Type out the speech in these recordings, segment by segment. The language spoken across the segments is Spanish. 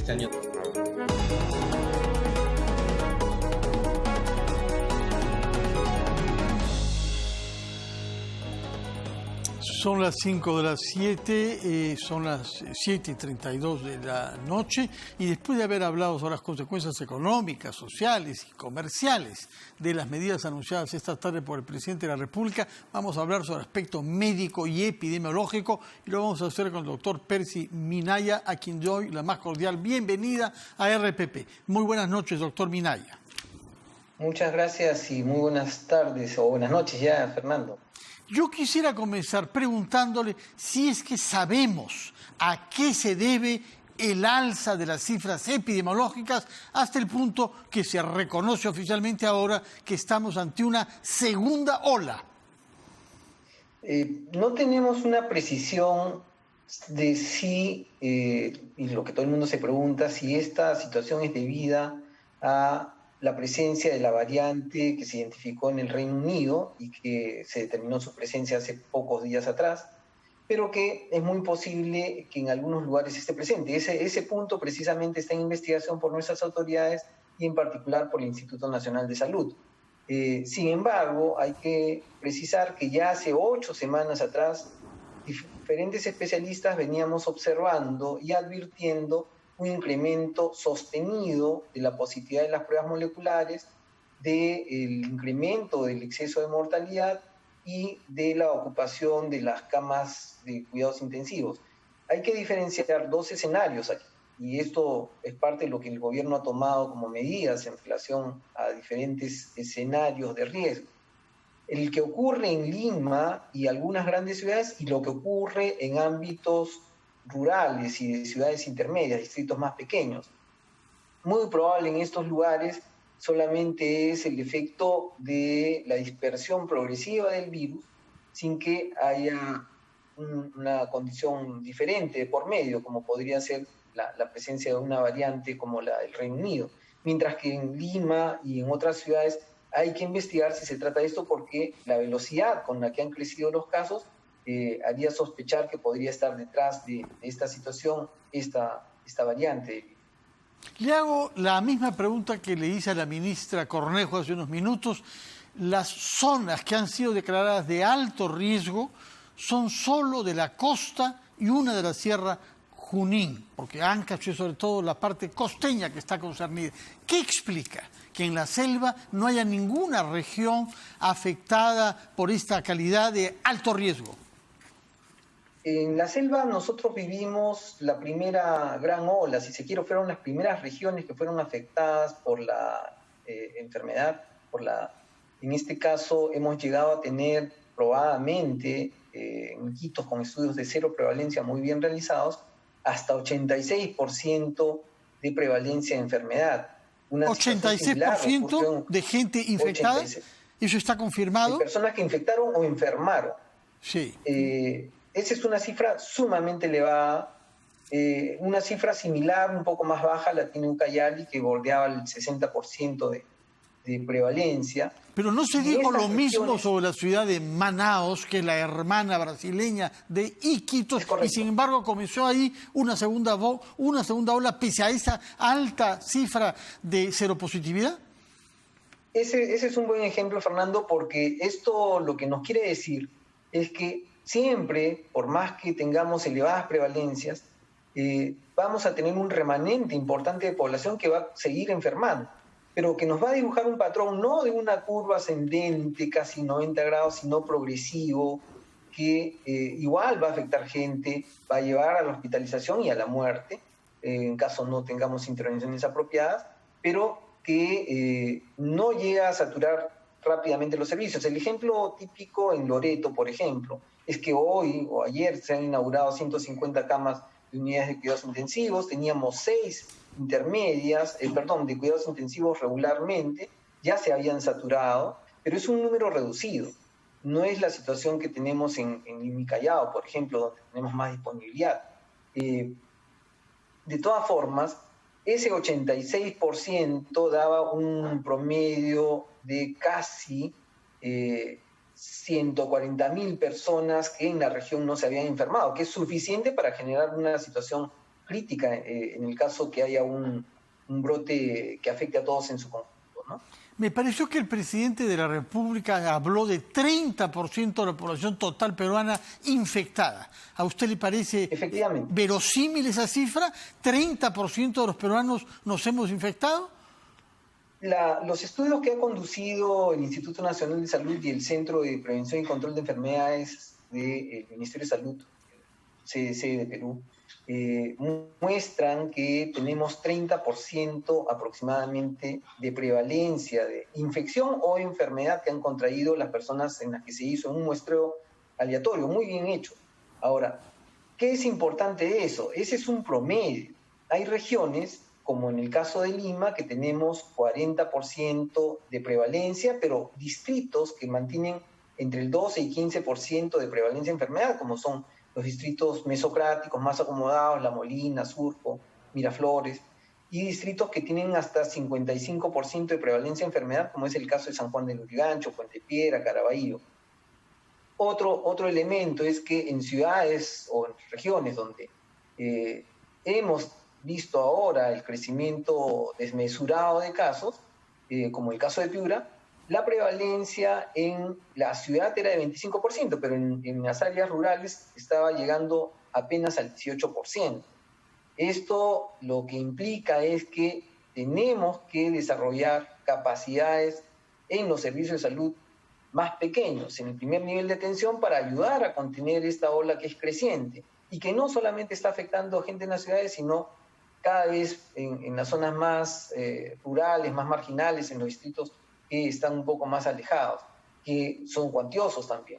este año. Son las 5 de las 7, son las 7:32 de la noche, y después de haber hablado sobre las consecuencias económicas, sociales y comerciales de las medidas anunciadas esta tarde por el presidente de la República, vamos a hablar sobre el aspecto médico y epidemiológico, y lo vamos a hacer con el doctor Percy Minaya, a quien doy la más cordial bienvenida a RPP. Muy buenas noches, doctor Minaya. Muchas gracias y muy buenas tardes o buenas noches ya, Fernando. Yo quisiera comenzar preguntándole si es que sabemos a qué se debe el alza de las cifras epidemiológicas hasta el punto que se reconoce oficialmente ahora que estamos ante una segunda ola. No tenemos una precisión de si, y lo que todo el mundo se pregunta, si esta situación es debida a la presencia de la variante que se identificó en el Reino Unido y que se determinó su presencia hace pocos días atrás, pero que es muy posible que en algunos lugares esté presente. Ese punto precisamente está en investigación por nuestras autoridades y en particular por el Instituto Nacional de Salud. Sin embargo, hay que precisar que ya hace 8 semanas atrás diferentes especialistas veníamos observando y advirtiendo un incremento sostenido de la positividad de las pruebas moleculares, del incremento del exceso de mortalidad y de la ocupación de las camas de cuidados intensivos. Hay que diferenciar 2 escenarios aquí, y esto es parte de lo que el gobierno ha tomado como medidas en relación a diferentes escenarios de riesgo. El que ocurre en Lima y algunas grandes ciudades y lo que ocurre en ámbitos rurales y de ciudades intermedias, distritos más pequeños. Muy probable en estos lugares solamente es el efecto de la dispersión progresiva del virus sin que haya una condición diferente por medio, como podría ser la presencia de una variante como la del Reino Unido. Mientras que en Lima y en otras ciudades hay que investigar si se trata de esto porque la velocidad con la que han crecido los casos haría sospechar que podría estar detrás de esta situación, esta variante. Le hago la misma pregunta que le hice a la ministra Cornejo hace unos minutos. Las zonas que han sido declaradas de alto riesgo son solo de la costa y una de la Sierra Junín, porque Ancash es sobre todo la parte costeña que está concernida. ¿Qué explica que en la selva no haya ninguna región afectada por esta calidad de alto riesgo? En la selva nosotros vivimos la primera gran ola, si se quiere, fueron las primeras regiones que fueron afectadas por la enfermedad. En este caso hemos llegado a tener probadamente, en Iquitos con estudios de cero prevalencia muy bien realizados, hasta 86% de prevalencia de enfermedad. Una 86% de gente infectada, 86%. ¿Eso está confirmado? De personas que infectaron o enfermaron. Sí. Esa es una cifra sumamente elevada. Una cifra similar, un poco más baja, la tiene Ucayali, que bordeaba el 60% de prevalencia. Pero no se dijo lo mismo sobre la ciudad de Manaos, que es la hermana brasileña de Iquitos, y sin embargo comenzó ahí una segunda ola pese a esa alta cifra de seropositividad. Ese es un buen ejemplo, Fernando, porque esto lo que nos quiere decir es que siempre, por más que tengamos elevadas prevalencias, vamos a tener un remanente importante de población que va a seguir enfermando, pero que nos va a dibujar un patrón no de una curva ascendente casi 90 grados, sino progresivo, que igual va a afectar gente, va a llevar a la hospitalización y a la muerte, en caso no tengamos intervenciones apropiadas, pero que no llega a saturar rápidamente los servicios. El ejemplo típico en Loreto, por ejemplo, es que hoy o ayer se han inaugurado 150 camas de unidades de cuidados intensivos, teníamos 6 intermedias, de cuidados intensivos regularmente, ya se habían saturado, pero es un número reducido. No es la situación que tenemos en Lima y Callao, por ejemplo, donde tenemos más disponibilidad. De todas formas, ese 86% daba un promedio de casi 140.000 personas que en la región no se habían enfermado, que es suficiente para generar una situación crítica en el caso que haya un brote que afecte a todos en su conjunto, ¿no? Me pareció que el presidente de la República habló de 30% de la población total peruana infectada. ¿A usted le parece verosímil esa cifra? ¿30% de los peruanos nos hemos infectado? Los estudios que ha conducido el Instituto Nacional de Salud y el Centro de Prevención y Control de Enfermedades del Ministerio de Salud, CDC de Perú, muestran que tenemos 30% aproximadamente de prevalencia de infección o enfermedad que han contraído las personas en las que se hizo un muestreo aleatorio, muy bien hecho. Ahora, ¿qué es importante de eso? Ese es un promedio. Hay regiones, como en el caso de Lima, que tenemos 40% de prevalencia, pero distritos que mantienen entre el 12 y 15% de prevalencia de enfermedad, como son los distritos mesocráticos más acomodados, La Molina, Surco, Miraflores, y distritos que tienen hasta 55% de prevalencia de enfermedad, como es el caso de San Juan del Lurigancho, Puente Piedra, Caraballo. Otro elemento es que en ciudades o en regiones donde hemos visto ahora el crecimiento desmesurado de casos, como el caso de Piura, la prevalencia en la ciudad era de 25%, pero en las áreas rurales estaba llegando apenas al 18%. Esto lo que implica es que tenemos que desarrollar capacidades en los servicios de salud más pequeños, en el primer nivel de atención, para ayudar a contener esta ola que es creciente y que no solamente está afectando a gente en las ciudades, sino cada vez en las zonas más rurales, más marginales, en los distritos que están un poco más alejados, que son cuantiosos también.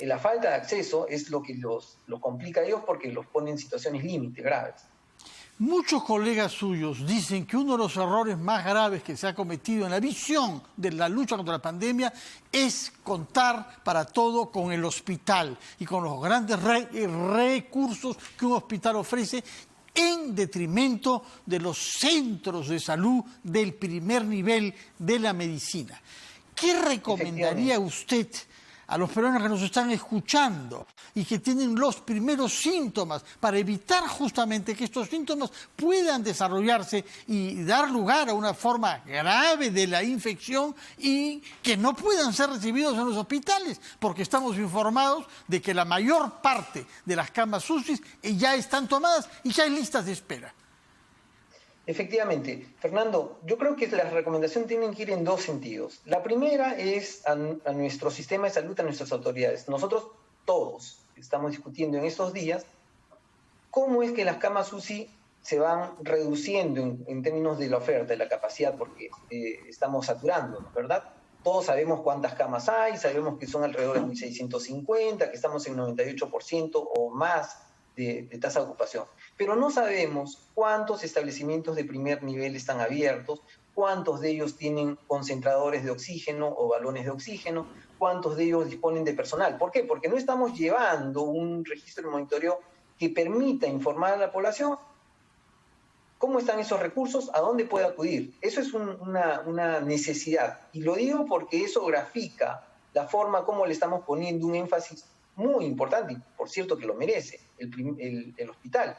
La falta de acceso es lo que los complica a ellos porque los pone en situaciones límite graves. Muchos colegas suyos dicen que uno de los errores más graves que se ha cometido en la visión de la lucha contra la pandemia es contar para todo con el hospital y con los grandes recursos que un hospital ofrece, en detrimento de los centros de salud del primer nivel de la medicina. ¿Qué recomendaría usted a los peruanos que nos están escuchando y que tienen los primeros síntomas para evitar justamente que estos síntomas puedan desarrollarse y dar lugar a una forma grave de la infección y que no puedan ser recibidos en los hospitales? Porque estamos informados de que la mayor parte de las camas UCI ya están tomadas y ya hay listas de espera. Efectivamente. Fernando, yo creo que las recomendaciones tienen que ir en dos sentidos. La primera es a nuestro sistema de salud, a nuestras autoridades. Nosotros todos estamos discutiendo en estos días cómo es que las camas UCI se van reduciendo en términos de la oferta, de la capacidad, porque estamos saturando, ¿verdad? Todos sabemos cuántas camas hay, sabemos que son alrededor de 1.650, que estamos en 98% o más de tasa de ocupación. Pero no sabemos cuántos establecimientos de primer nivel están abiertos, cuántos de ellos tienen concentradores de oxígeno o balones de oxígeno, cuántos de ellos disponen de personal. ¿Por qué? Porque no estamos llevando un registro de monitoreo que permita informar a la población cómo están esos recursos, a dónde puede acudir. Eso es una necesidad. Y lo digo porque eso grafica la forma como le estamos poniendo un énfasis muy importante, y por cierto que lo merece, el hospital.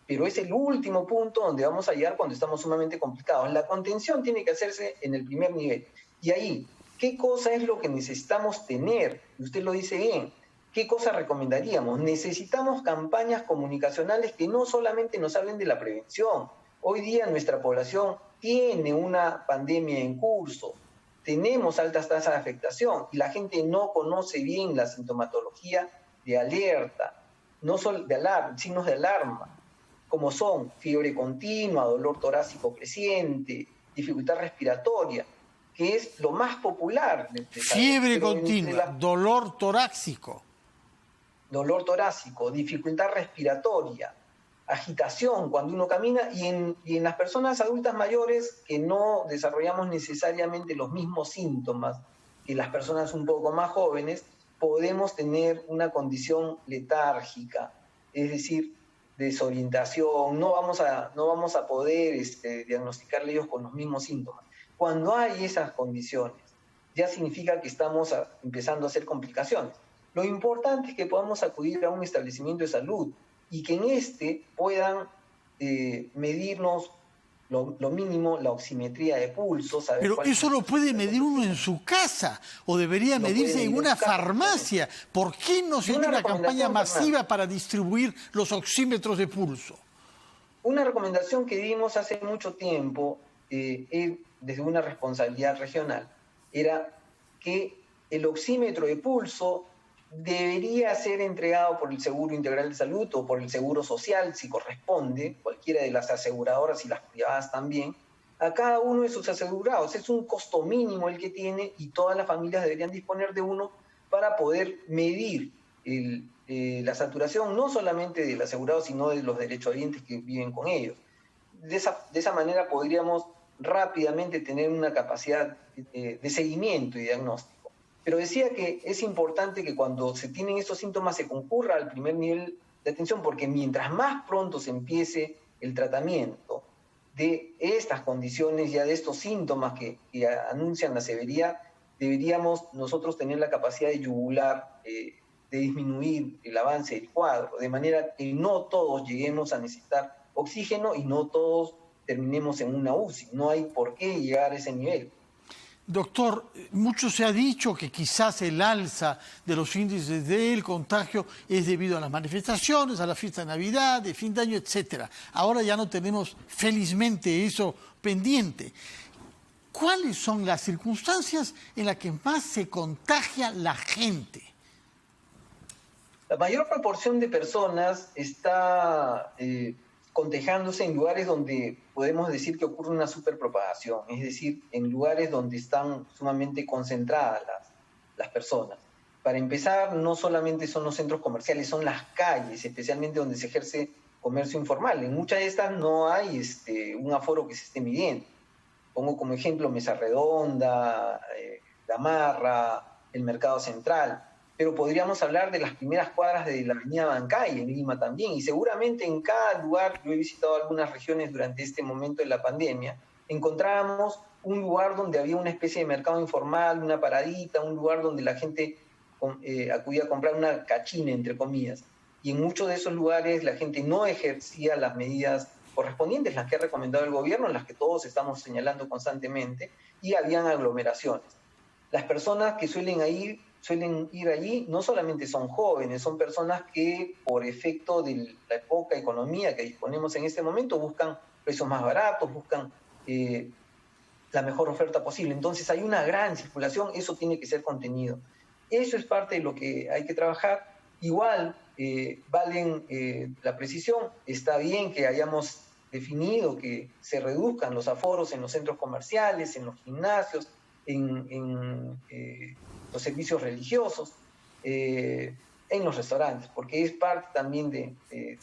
Pero es el último punto donde vamos a llegar cuando estamos sumamente complicados. La contención tiene que hacerse en el primer nivel. Y ahí, ¿qué cosa es lo que necesitamos tener? Y usted lo dice bien. ¿Qué cosa recomendaríamos? Necesitamos campañas comunicacionales que no solamente nos hablen de la prevención. Hoy día nuestra población tiene una pandemia en curso. Tenemos altas tasas de afectación y la gente no conoce bien la sintomatología de alerta, no solo de alarma, signos de alarma, como son fiebre continua, dolor torácico creciente, dificultad respiratoria, que es lo más popular. Fiebre continua, dolor torácico. Dolor torácico, dificultad respiratoria, agitación cuando uno camina, y en las personas adultas mayores que no desarrollamos necesariamente los mismos síntomas que las personas un poco más jóvenes, podemos tener una condición letárgica, es decir, desorientación, no vamos a poder diagnosticarle ellos con los mismos síntomas. Cuando hay esas condiciones, ya significa que estamos empezando a hacer complicaciones. Lo importante es que podamos acudir a un establecimiento de salud y que en puedan medirnos lo mínimo, la oximetría de pulso. Saber Pero eso lo puede medir uno en su casa o debería medirse en una farmacia. ¿Por qué no se hace una campaña masiva para distribuir los oxímetros de pulso? Una recomendación que dimos hace mucho tiempo, desde una responsabilidad regional, era que el oxímetro de pulso debería ser entregado por el Seguro Integral de Salud o por el Seguro Social, si corresponde, cualquiera de las aseguradoras y las privadas también, a cada uno de sus asegurados. Es un costo mínimo el que tiene y todas las familias deberían disponer de uno para poder medir la saturación, no solamente del asegurado, sino de los derechohabientes que viven con ellos. De esa manera podríamos rápidamente tener una capacidad de seguimiento y diagnóstico. Pero decía que es importante que cuando se tienen estos síntomas se concurra al primer nivel de atención, porque mientras más pronto se empiece el tratamiento de estas condiciones, ya de estos síntomas que anuncian la severidad, deberíamos nosotros tener la capacidad de yugular, de disminuir el avance del cuadro, de manera que no todos lleguemos a necesitar oxígeno y no todos terminemos en una UCI. No hay por qué llegar a ese nivel. Doctor, mucho se ha dicho que quizás el alza de los índices del contagio es debido a las manifestaciones, a la fiesta de Navidad, de fin de año, etc. Ahora ya no tenemos felizmente eso pendiente. ¿Cuáles son las circunstancias en las que más se contagia la gente? La mayor proporción de personas está contagiándose en lugares donde podemos decir que ocurre una superpropagación, es decir, en lugares donde están sumamente concentradas las personas. Para empezar, no solamente son los centros comerciales, son las calles, especialmente donde se ejerce comercio informal. En muchas de estas no hay un aforo que se esté midiendo. Pongo como ejemplo Mesa Redonda, Gamarra, el Mercado Central. Pero podríamos hablar de las primeras cuadras de la avenida Bancay, en Lima también, y seguramente en cada lugar, yo he visitado algunas regiones durante este momento de la pandemia, encontrábamos un lugar donde había una especie de mercado informal, una paradita, un lugar donde la gente acudía a comprar una cachina, entre comillas, y en muchos de esos lugares la gente no ejercía las medidas correspondientes, las que ha recomendado el gobierno, las que todos estamos señalando constantemente, y habían aglomeraciones. Las personas que suelen ir allí no solamente son jóvenes, son personas que por efecto de la poca economía que disponemos en este momento buscan precios más baratos, buscan la mejor oferta posible. Entonces hay una gran circulación, eso tiene que ser contenido. Eso es parte de lo que hay que trabajar. Igual, la precisión, está bien que hayamos definido que se reduzcan los aforos en los centros comerciales, en los gimnasios, en los servicios religiosos, en los restaurantes, porque es parte también de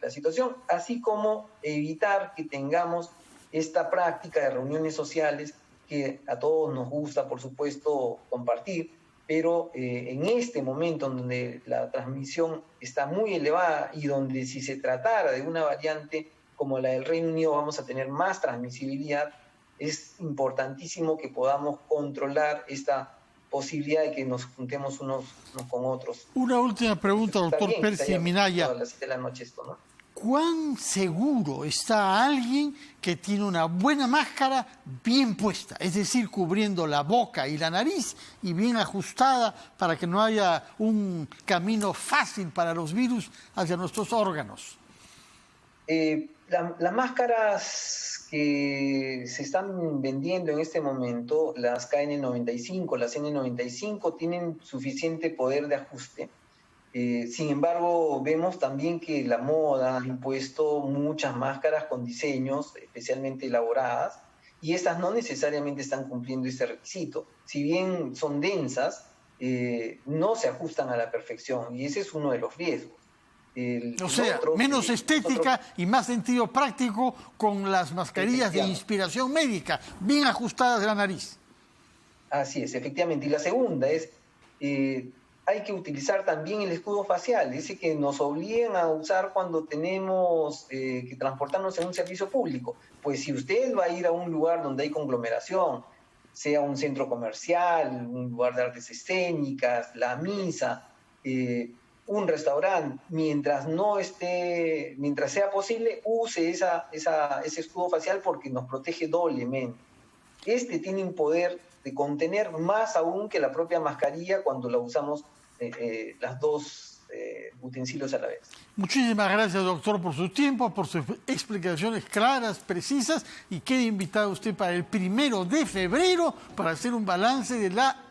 la situación, así como evitar que tengamos esta práctica de reuniones sociales que a todos nos gusta, por supuesto, compartir, pero en este momento en donde la transmisión está muy elevada y donde si se tratara de una variante como la del Reino Unido vamos a tener más transmisibilidad, es importantísimo que podamos controlar esta posibilidad de que nos juntemos unos con otros. Una última pregunta, doctor Percy Minaya. A las 7 de la noche esto, ¿no? ¿Cuán seguro está alguien que tiene una buena máscara bien puesta? Es decir, cubriendo la boca y la nariz y bien ajustada para que no haya un camino fácil para los virus hacia nuestros órganos. Las máscaras que se están vendiendo en este momento, las KN95, las N95, tienen suficiente poder de ajuste. Sin embargo, vemos también que la moda ha impuesto muchas máscaras con diseños especialmente elaboradas y estas no necesariamente están cumpliendo este requisito. Si bien son densas, no se ajustan a la perfección y ese es uno de los riesgos. Menos estética y más sentido práctico con las mascarillas de inspiración médica, bien ajustadas de la nariz. Así es, efectivamente. Y la segunda es, hay que utilizar también el escudo facial, ese que nos obligan a usar cuando tenemos que transportarnos en un servicio público. Pues si usted va a ir a un lugar donde hay conglomeración, sea un centro comercial, un lugar de artes escénicas, la misa, un restaurante, mientras sea posible, use ese escudo facial porque nos protege doblemente. Este tiene un poder de contener más aún que la propia mascarilla cuando la usamos las dos utensilios a la vez. Muchísimas gracias, doctor, por su tiempo, por sus explicaciones claras, precisas, y quede invitado usted para el 1 de febrero para hacer un balance de la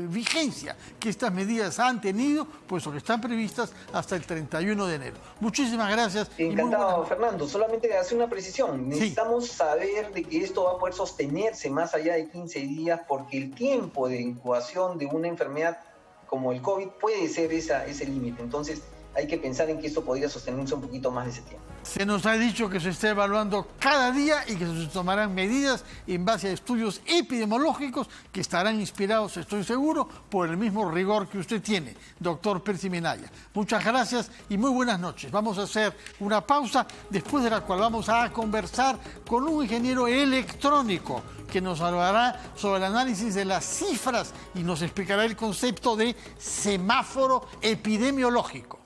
vigencia que estas medidas han tenido, puesto que están previstas hasta el 31 de enero. Muchísimas gracias. Encantado, Fernando. Solamente hacer una precisión. Necesitamos saber de que esto va a poder sostenerse más allá de 15 días, porque el tiempo de incubación de una enfermedad como el COVID puede ser ese límite. Entonces hay que pensar en que esto podría sostenerse un poquito más de ese tiempo. Se nos ha dicho que se está evaluando cada día y que se tomarán medidas en base a estudios epidemiológicos que estarán inspirados, estoy seguro, por el mismo rigor que usted tiene, doctor Percy Minaya. Muchas gracias y muy buenas noches. Vamos a hacer una pausa, después de la cual vamos a conversar con un ingeniero electrónico que nos hablará sobre el análisis de las cifras y nos explicará el concepto de semáforo epidemiológico.